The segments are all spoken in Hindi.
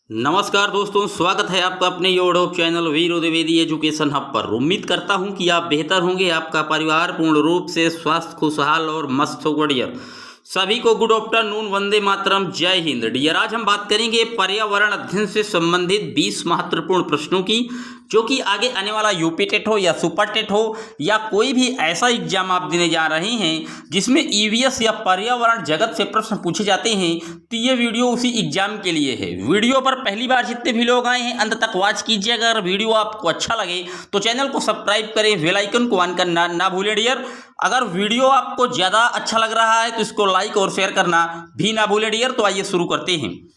नमस्कार दोस्तों, स्वागत है आपका अपने यूट्यूब चैनल वीरो द्विवेदी एजुकेशन हब पर। उम्मीद करता हूं कि आप बेहतर होंगे, आपका परिवार पूर्ण रूप से स्वस्थ, खुशहाल और मस्त हो। बढ़िया सभी को गुड आफ्टरनून, वंदे मातरम, जय हिंद। डियर, आज हम बात करेंगे पर्यावरण अध्ययन से संबंधित 20 महत्वपूर्ण प्रश्नों की, जो कि आगे आने वाला यूपी टेट हो या सुपर टेट हो या कोई भी ऐसा एग्जाम आप देने जा रहे हैं जिसमें ईवीएस या पर्यावरण जगत से प्रश्न पूछे जाते हैं, तो ये वीडियो उसी एग्जाम के लिए है। वीडियो पर पहली बार जितने भी लोग आए हैं अंत तक वॉच कीजिए। अगर वीडियो आपको अच्छा लगे तो चैनल को सब्सक्राइब करें, बेल आइकन को ऑन करना ना भूलें। डियर, अगर वीडियो आपको ज़्यादा अच्छा लग रहा है तो इसको लाइक और शेयर करना भी ना भूलें। डियर, तो आइए शुरू करते हैं।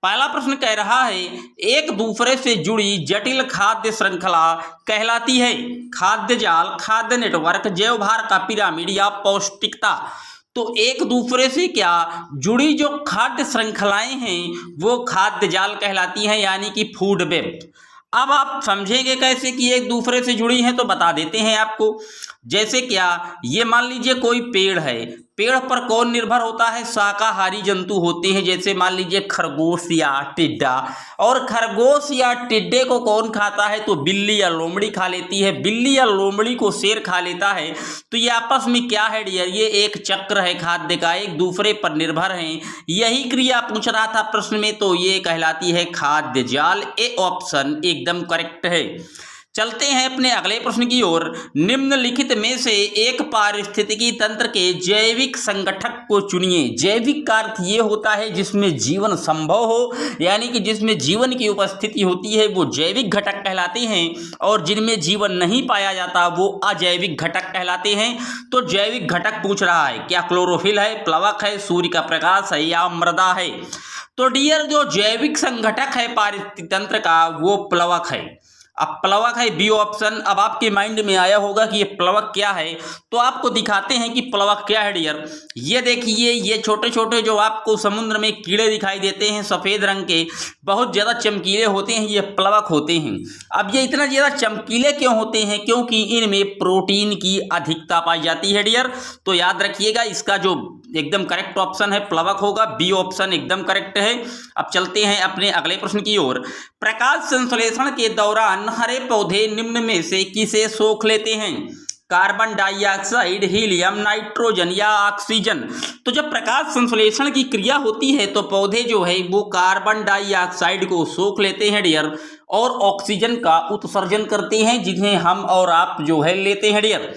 पहला प्रश्न कह रहा है, एक दूसरे से जुड़ी जटिल खाद्य श्रृंखला कहलाती है खाद्य जाल, खाद्य नेटवर्क, जैव भार का पिरामिड या पौष्टिकता। तो एक दूसरे से क्या जुड़ी जो खाद्य श्रृंखलाएं हैं वो खाद्य जाल कहलाती हैं, यानी कि फूड वेब। अब आप समझेंगे कैसे कि एक दूसरे से जुड़ी हैं, तो बता देते हैं आपको। जैसे क्या, ये मान लीजिए कोई पेड़ है, पेड़ पर कौन निर्भर होता है? शाकाहारी जंतु होते हैं, जैसे मान लीजिए खरगोश या टिड्डा। और खरगोश या टिड्डे को कौन खाता है? तो बिल्ली या लोमड़ी खा लेती है। बिल्ली या लोमड़ी को शेर खा लेता है। तो ये आपस में क्या है डियर? ये एक चक्र है खाद्य का, एक दूसरे पर निर्भर हैं। यही क्रिया पूछ रहा था प्रश्न में, तो ये कहलाती है खाद्य जाल। ए ऑप्शन एकदम करेक्ट है। चलते हैं अपने अगले प्रश्न की ओर। निम्नलिखित में से एक पारिस्थितिकी तंत्र के जैविक संगठक को चुनिए। जैविक का अर्थ ये होता है जिसमें जीवन संभव हो, यानी कि जिसमें जीवन की उपस्थिति होती है वो जैविक घटक कहलाते हैं, और जिनमें जीवन नहीं पाया जाता वो अजैविक घटक कहलाते हैं। तो जैविक घटक पूछ रहा है, क्या क्लोरोफिल है, प्लवक है, सूर्य का प्रकाश है या मृदा है? तो डियर, जो जैविक संगठक है पारिस्थितिकी तंत्र का वो प्लवक है। अब प्लवक है बी ऑप्शन। अब आपके माइंड में आया होगा कि ये प्लवक क्या है, तो आपको दिखाते हैं कि प्लवक क्या है डियर। ये देखिए, ये छोटे छोटे जो आपको समुद्र में कीड़े दिखाई देते हैं सफ़ेद रंग के, बहुत ज़्यादा चमकीले होते हैं, ये प्लवक होते हैं। अब ये इतना ज़्यादा चमकीले क्यों होते हैं? क्योंकि इनमें प्रोटीन की अधिकता पाई जाती है डियर। तो याद रखिएगा, इसका जो एकदम करेक्ट ऑप्शन है प्लवक होगा, बी ऑप्शन एकदम करेक्ट है। अब चलते हैं अपने अगले प्रश्न की ओर। प्रकाश संश्लेषण के दौरान हरे पौधे निम्न में से किसे सोख लेते हैं? कार्बन डाइऑक्साइड, हीलियम, नाइट्रोजन या ऑक्सीजन? तो जब प्रकाश संश्लेषण की क्रिया होती है तो पौधे जो है वो कार्बन डाइऑक्साइड को सोख लेते हैं डियर, और ऑक्सीजन का उत्सर्जन करते हैं, जिन्हें हम और आप जो है लेते हैं डियर।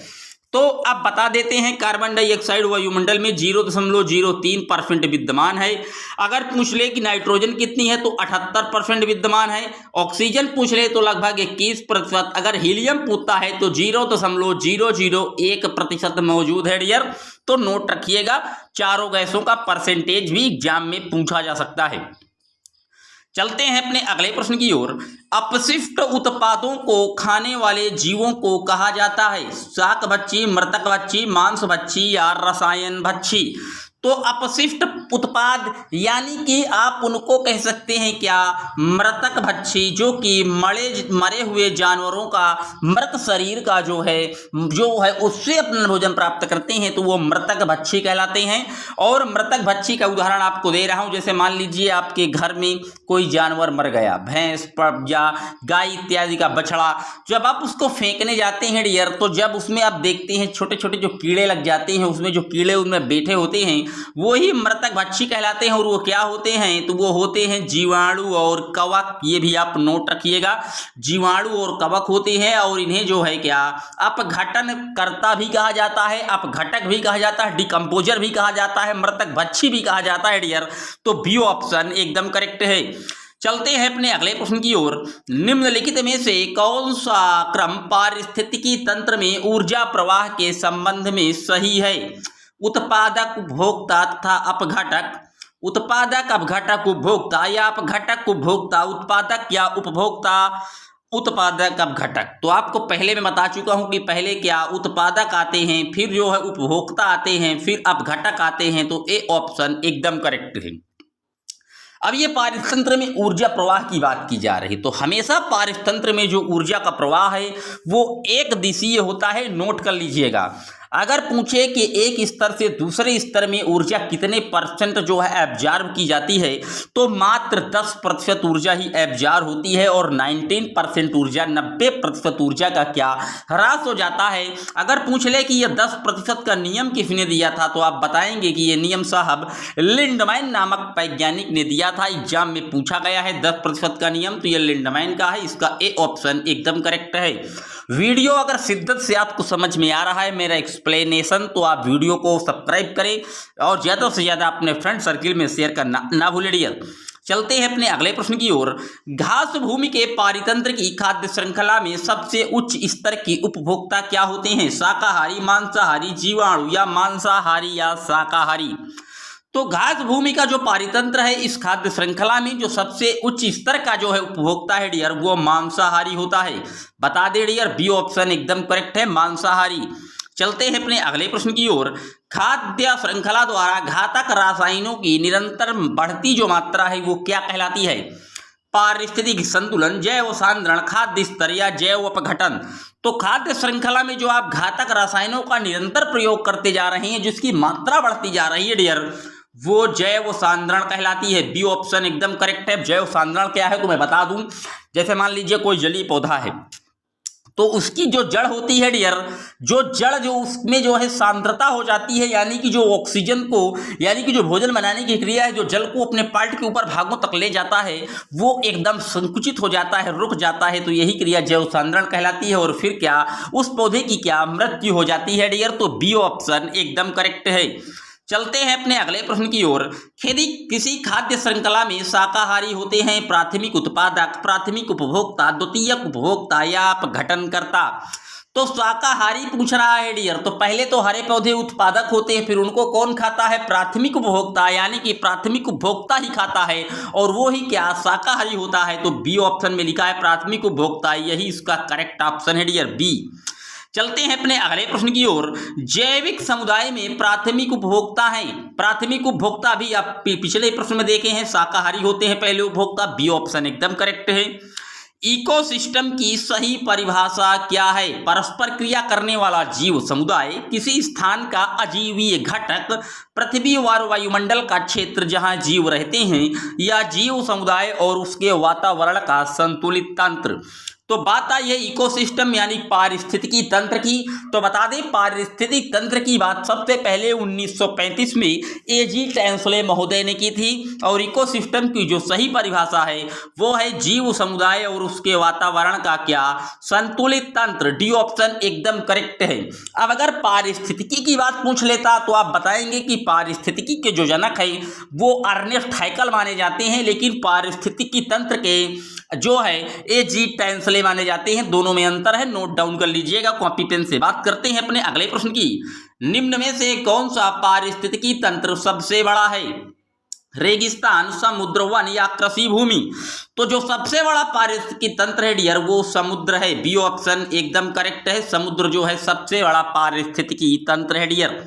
तो अब बता देते हैं, कार्बन डाइऑक्साइड वायुमंडल में 0.03% विद्यमान है। अगर पूछ ले कि नाइट्रोजन कितनी है तो 78% विद्यमान है। ऑक्सीजन पूछ ले तो लगभग 21%। अगर हीलियम पूछता है तो 0.001% मौजूद है डियर। तो नोट रखिएगा, चारों गैसों का परसेंटेज भी एग्जाम में पूछा जा सकता है। चलते हैं अपने अगले प्रश्न की ओर। अपशिष्ट उत्पादों को खाने वाले जीवों को कहा जाता है शाक भक्षी, मृतक भक्षी, मांस भक्षी या रसायन भक्षी? तो अपशिष्ट उत्पाद यानी कि आप उनको कह सकते हैं क्या? मृतक भक्षी, जो कि मरे हुए जानवरों का, मृत शरीर का जो है उससे अपना भोजन प्राप्त करते हैं, तो वो मृतक भक्षी कहलाते हैं। और मृतक भक्षी का उदाहरण आपको दे रहा हूं। जैसे मान लीजिए आपके घर में कोई जानवर मर गया, भैंस या गाय इत्यादि का बछड़ा, जब आप उसको फेंकने जाते हैं डियर, तो जब उसमें आप देखते हैं छोटे छोटे जो कीड़े लग जाते हैं, उसमें जो कीड़े उनमें बैठे होते हैं वो ही मृतक भक्षी कहलाते हैं। और वो क्या होते हैं? तो वो होते हैं जीवाणु और कवक। ये भी आप नोट रखिएगा, जीवाणु और कवक होते हैं, और इन्हें जो है क्या अपघटन कर्ता भी कहा जाता है, अपघटक भी कहा जाता है, डिकम्पोजर भी कहा जाता है, मृतक भक्षी भी कहा जाता है डियर। तो बी ऑप्शन एकदम करेक्ट है। चलते हैं अपने अगले प्रश्न की ओर। निम्नलिखित में से कौन सा क्रम पारिस्थितिकी तंत्र में ऊर्जा प्रवाह के संबंध में सही है? उत्पादक, उपभोक्ता तथा अपघटक? उत्पादक, अपघटक, उपभोक्ता या अपघटक, उपभोक्ता, उत्पादक या उपभोक्ता, उत्पादक, अपघटक? तो आपको पहले मैं बता चुका हूं कि पहले क्या उत्पादक आते हैं, फिर जो है उपभोक्ता आते हैं, फिर अपघटक आते हैं। तो ए ऑप्शन एकदम करेक्ट है। अब ये पारितंत्र में ऊर्जा प्रवाह की बात की जा रही, तो हमेशा पारितंत्र में जो ऊर्जा का प्रवाह है वो एक दिशीय होता है, नोट कर लीजिएगा। अगर पूछे कि एक स्तर से दूसरे स्तर में ऊर्जा कितने % जो है एब्जॉर्ब की जाती है, तो मात्र 10% ऊर्जा ही एब्जॉर्ब होती है और 19% ऊर्जा 90% ऊर्जा का क्या ह्रास हो जाता है। अगर पूछ ले कि यह 10% का नियम किसने दिया था, तो आप बताएंगे कि यह नियम साहब लिंडमैन नामक वैज्ञानिक ने दिया था। एग्जाम में पूछा गया है 10% का नियम, तो यह लिंडमैन का है। इसका ए ऑप्शन एकदम करेक्ट है। वीडियो अगर शिद्दत से आपको समझ में आ रहा है मेरा एक्सप्लेनेशन, तो आप वीडियो को सब्सक्राइब करें और ज़्यादा से ज़्यादा अपने फ्रेंड सर्किल में शेयर करना ना भूलें डियर। चलते हैं अपने अगले प्रश्न की ओर। घास भूमि के पारितंत्र की खाद्य श्रृंखला में सबसे उच्च स्तर की उपभोक्ता क्या होते हैं? शाकाहारी, मांसाहारी, जीवाणु या मांसाहारी या शाकाहारी? तो घास भूमि का जो पारितंत्र है इस खाद्य श्रृंखला में जो सबसे उच्च स्तर का जो है उपभोक्ता है डियर, वो मांसाहारी होता है। बता दे डियर, बी ऑप्शन एकदम करेक्ट है, मांसाहारी। चलते हैं अपने अगले प्रश्न की ओर। खाद्य श्रृंखला द्वारा घातक रासायनों की निरंतर बढ़ती जो मात्रा है वो क्या कहलाती है? पारिस्थितिक संतुलन, जैव सांद्रण, खाद्य स्तर या जैव अपघटन? तो खाद्य श्रृंखला में जो आप घातक रासायनों का निरंतर प्रयोग करते जा रहे हैं, जिसकी मात्रा बढ़ती जा रही है डियर, वो जैव सांद्रण कहलाती है। बी ऑप्शन एकदम करेक्ट है। जैव सांद्रण क्या है तो मैं बता दूं, जैसे मान लीजिए कोई जलीय पौधा है, तो उसकी जो जड़ होती है डियर, जो जड़ जो उसमें जो है सांद्रता हो जाती है, यानी कि जो ऑक्सीजन को, यानी कि जो भोजन बनाने की क्रिया है, जो जल को अपने पार्ट के ऊपर भागों तक ले जाता है, वो एकदम संकुचित हो जाता है, रुक जाता है। तो यही क्रिया जैव सांद्रण कहलाती है। और फिर क्या, उस पौधे की क्या मृत्यु हो जाती है डियर। तो बी ऑप्शन एकदम करेक्ट है। चलते हैं अपने अगले प्रश्न की ओर। यदि किसी खाद्य श्रृंखला में शाकाहारी होते हैं प्राथमिक उत्पादक, प्राथमिक उपभोक्ता, द्वितीयक उपभोक्ता या अपघटनकर्ता? तो शाकाहारी पूछ रहा है डियर, तो पहले तो हरे पौधे उत्पादक होते हैं, फिर उनको कौन खाता है? प्राथमिक उपभोक्ता, यानी कि प्राथमिक उपभोक्ता ही खाता है, और वो ही क्या, शाकाहारी होता है। तो बी ऑप्शन में लिखा है प्राथमिक उपभोक्ता, यही इसका करेक्ट ऑप्शन है डियर, बी। चलते हैं अपने अगले प्रश्न की ओर। जैविक समुदाय में प्राथमिक उपभोक्ता हैं, प्राथमिक उपभोक्ता भी आप पिछले प्रश्न में देखे हैं, शाकाहारी होते हैं पहले उपभोक्ता। बी ऑप्शन एकदम करेक्ट है। इकोसिस्टम की सही परिभाषा क्या है? परस्पर क्रिया करने वाला जीव समुदाय, किसी स्थान का अजीवीय घटक, पृथ्वी और वायुमंडल का क्षेत्र जहां जीव रहते हैं, या जीव समुदाय और उसके वातावरण का संतुलित तंत्र? तो बात आई है इकोसिस्टम यानी पारिस्थितिकी तंत्र की। तो बता दें पारिस्थितिक तंत्र की बात सबसे पहले 1935 में एजी टैंसले महोदय ने की थी। और इकोसिस्टम की जो सही परिभाषा है वो है जीव समुदाय और उसके वातावरण का क्या, संतुलित तंत्र। डी ऑप्शन एकदम करेक्ट है। अब अगर पारिस्थितिकी की बात पूछ लेता तो आप बताएंगे कि पारिस्थितिकी के जो जनक है वो अर्नेस्ट हैकल माने जाते हैं, लेकिन पारिस्थितिकी तंत्र के जो है एजी टैंसले माने जाते हैं। दोनों में अंतर है, नोट डाउन कर लीजिएगा कॉपी पेन से। बात करते हैं अपने अगले प्रश्न की। निम्न में से कौन सा पारिस्थितिकी तंत्र सबसे बड़ा है? रेगिस्तान, समुद्र, वन या कृषि भूमि? तो जो सबसे बड़ा पारिस्थितिकी तंत्र है डियर वो समुद्र है। बी ऑप्शन एकदम करेक्ट है। समुद्र जो है सबसे बड़ा पारिस्थितिकी तंत्र है डियर।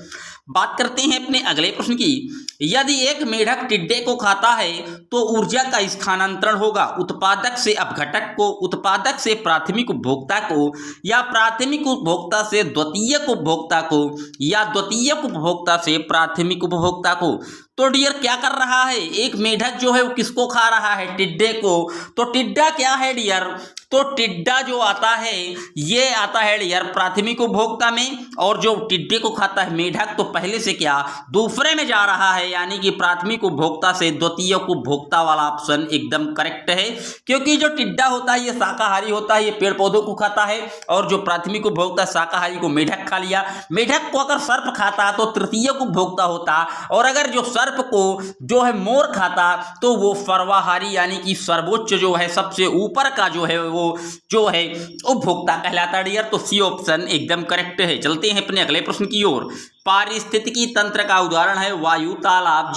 बात करते हैं अपने अगले प्रश्न की। यदि एक मेढक टिड्डे को खाता है तो ऊर्जा का स्थानांतरण होगा उत्पादक से अपघटक को, उत्पादक से प्राथमिक उपभोक्ता को, या प्राथमिक उपभोक्ता से द्वितीयक उपभोक्ता को, या द्वितीयक उपभोक्ता से प्राथमिक उपभोक्ता को? तो डियर क्या कर रहा है, एक मेढक जो है वो किसको खा रहा है? टिड्डे को। तो टिड्डा क्या है डियर? तो टिड्डा जो आता है ये आता है डियर प्राथमिक उपभोक्ता में, और जो टिड्डे को खाता है मेढक तो पहले से क्या दूसरे में जा रहा है, यानी कि प्राथमिक उपभोक्ता से द्वितीयक उपभोक्ता वाला ऑप्शन एकदम करेक्ट है। क्योंकि जो टिड्डा होता है ये शाकाहारी होता है, ये पेड़ पौधों को खाता है, और जो प्राथमिक उपभोक्ता शाकाहारी को मेढक खा लिया। मेढक को अगर सर्प खाता तो तृतीयक उपभोक्ता होता, और अगर जो सर्प को जो है मोर खाता तो वो सर्वाहारी यानी कि सर्वोच्च जो है सबसे ऊपर का जो है वो जो है उपभोक्ता कहलाता डियर। तो सी ऑप्शन एकदम करेक्ट है। चलते हैं अपने अगले प्रश्न की ओर। पारिस्थितिकी तंत्र का उदाहरण है वायु, तालाब,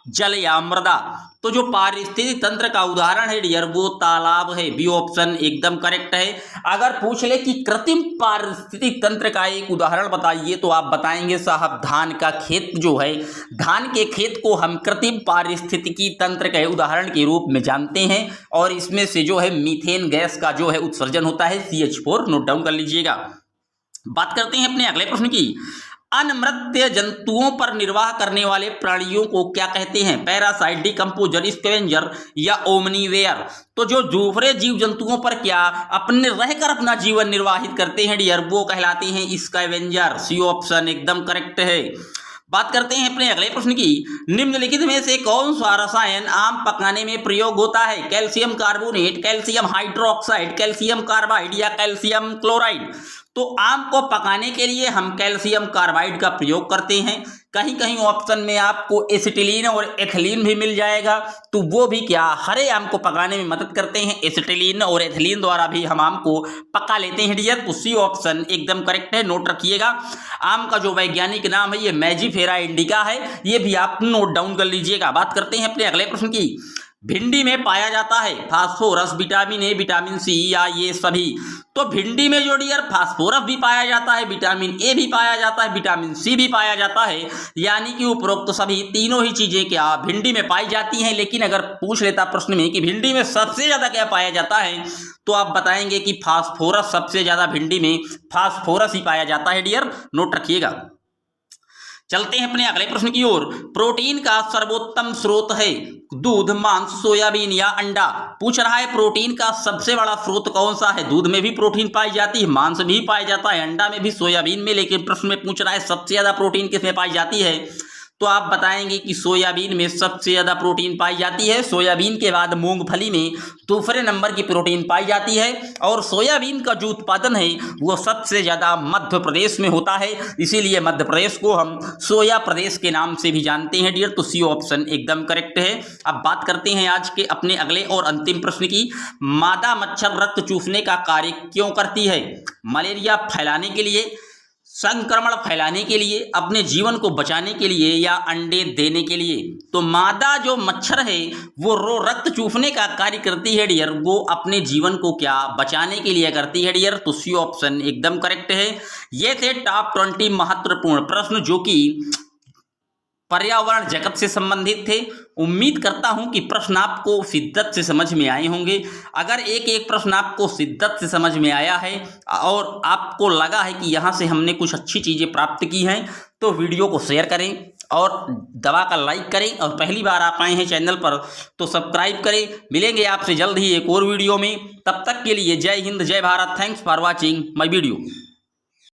जल या मृदा। तो जो पारिस्थितिक तंत्र का उदाहरण है डियर वो तालाब है। बी ऑप्शन एकदम करेक्ट है। अगर पूछ ले कि कृत्रिम पारिस्थितिक तंत्र का एक उदाहरण बताइए तो आप बताएंगे साहब धान का खेत जो है, धान के खेत को हम कृत्रिम पारिस्थितिकी तंत्र के उदाहरण के रूप में जानते हैं, और इसमें से जो है मीथेन गैस का जो है उत्सर्जन होता है CH4, नोट डाउन कर लीजिएगा। बात करते हैं अपने अगले प्रश्न की। अनमृत्य जंतुओं पर निर्वाह करने वाले प्राणियों को क्या कहते हैं? पैरासाइट, डिकम्पोजर, स्कैवेंजर या ओमनीवेयर। तो जो दूसरे जीव जंतुओं पर क्या अपने रहकर अपना जीवन निर्वाहित करते हैं डियर, वो कहलाते हैं स्कैवेंजर। सी ऑप्शन एकदम करेक्ट है। बात करते हैं अपने अगले प्रश्न की। निम्नलिखित में से कौन सा रसायन आम पकाने में प्रयोग होता है? Calcium carbonate, calcium hydroxide, calcium carbide या कैल्शियम क्लोराइड। तो आम को पकाने के लिए हम कैल्शियम कार्बाइड का प्रयोग करते हैं। कहीं कहीं ऑप्शन में आपको एसिटिलीन और एथिलीन भी मिल जाएगा, तो वो भी क्या हरे आम को पकाने में मदद करते हैं। एसिटिलीन और एथिलीन द्वारा भी हम आम को पका लेते हैं डियर। तो सी ऑप्शन एकदम करेक्ट है, नोट रखिएगा। आम का जो वैज्ञानिक नाम है ये मैजीफेरा इंडिका है, ये भी आप नोट डाउन कर लीजिएगा। बात करते हैं अपने अगले प्रश्न की। भिंडी में पाया जाता है phosphorus, vitamin A, vitamin C या ये सभी। तो भिंडी में जो डियर फास्फोरस भी पाया जाता है, विटामिन ए भी पाया जाता है, विटामिन सी भी पाया जाता है, यानी कि उपरोक्त सभी तीनों ही चीजें क्या भिंडी में पाई जाती हैं। लेकिन अगर पूछ लेता प्रश्न में कि भिंडी में सबसे ज्यादा क्या पाया जाता है, तो आप बताएंगे कि फास्फोरस, सबसे ज्यादा भिंडी में फास्फोरस ही पाया जाता है डियर, नोट रखिएगा। चलते हैं अपने अगले प्रश्न की ओर। प्रोटीन का सर्वोत्तम स्रोत है दूध, मांस, सोयाबीन या अंडा। पूछ रहा है प्रोटीन का सबसे बड़ा स्रोत कौन सा है? दूध में भी प्रोटीन पाई जाती है, मांस भी पाया जाता है, अंडा में भी, सोयाबीन में। लेकिन प्रश्न में पूछ रहा है सबसे ज्यादा प्रोटीन किसमें पाई जाती है, तो आप बताएंगे कि सोयाबीन में सबसे ज्यादा प्रोटीन पाई जाती है। सोयाबीन के बाद मूंगफली में दूसरे नंबर की प्रोटीन पाई जाती है। और सोयाबीन का जो उत्पादन है वो सबसे ज्यादा मध्य प्रदेश में होता है, इसीलिए मध्य प्रदेश को हम सोया प्रदेश के नाम से भी जानते हैं डियर। तो सी ऑप्शन एकदम करेक्ट है। अब बात करते हैं आज के अपने अगले और अंतिम प्रश्न की। मादा मच्छर रक्त चूसने का कार्य क्यों करती है? मलेरिया फैलाने के लिए, संक्रमण फैलाने के लिए, अपने जीवन को बचाने के लिए या अंडे देने के लिए। तो मादा जो मच्छर है वो रक्त चूसने का कार्य करती है डियर, वो अपने जीवन को क्या बचाने के लिए करती है डियर। तो सी ऑप्शन एकदम करेक्ट है। ये थे टॉप 20 महत्वपूर्ण प्रश्न जो कि पर्यावरण जगत से संबंधित थे। उम्मीद करता हूं कि प्रश्न आपको शिद्दत से समझ में आए होंगे। अगर एक एक प्रश्न आपको शिद्दत से समझ में आया है और आपको लगा है कि यहाँ से हमने कुछ अच्छी चीज़ें प्राप्त की हैं, तो वीडियो को शेयर करें और दबा कर लाइक करें। और पहली बार आप आए हैं चैनल पर तो सब्सक्राइब करें। मिलेंगे आपसे जल्द ही एक और वीडियो में, तब तक के लिए जय हिंद, जय Bharat. Thanks for watching my video.